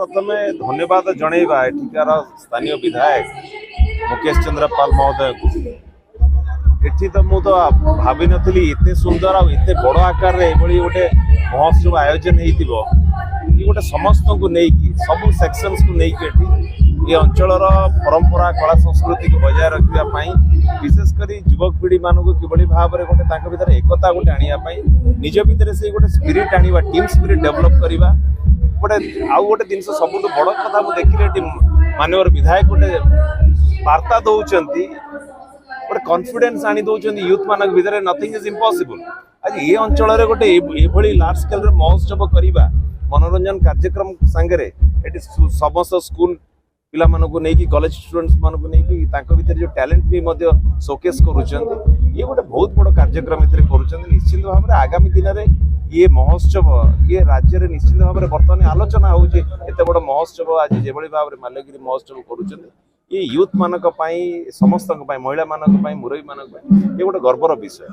सर्वप्रथमे धन्यवाद जनइबा एठिकार स्थानीय विधायक मुकेश चंद्र पाल महोदय को। एठी तो मु तो भाभी नथली इतने सुंदर आ इतने बड़ आकार रे एभली गोटे महोत्सव आयोजन हेतिबो कि गोटे समस्त को नेकी सब सेक्शंस को नेकी एठी ये अंचलर परंपरा कला संस्कृति को बजाय रखिया पई विशेषकर युवक पीढ़ी मान को किभली भाव में गोटे तांका भीतर एकता गोटे आनिया पई निज भीतर से गोटे स्पिरिट आनिबा टीम स्पिरिट डेवलप करिबा गोटे आउ गोटे जिनस सबुठ बड़ कथा मुझे देखिले मानवर विधायक गोटे वार्ता दौरान गोटे कॉन्फिडेंस आनी दौरान यूथ मान भीतर नथिंग इज इम्पॉसिबल। आज ये अंचल गोटे ये लार्ज स्केल महोत्सव करवा मनोरंजन कार्यक्रम सांगे समस्त स्कूल पिला मानक नहीं कॉलेज स्टूडेंट्स मानक नहीं भीतर जो टैलेंट भी शोकेस करुँच ये गोटे बहुत बड़ कार्यक्रम कर निश्चित भाव में आगामी दिन में ये महोत्सव ये राज्य में निश्चित भाव में बर्तमान आलोचना होते बड़ महोत्सव आज जो भाव में माल्यगिरी महोत्सव कर ये यूथ मानक समस्त महिला मानक मुरबी मानक ये गोटे गर्वर विषय।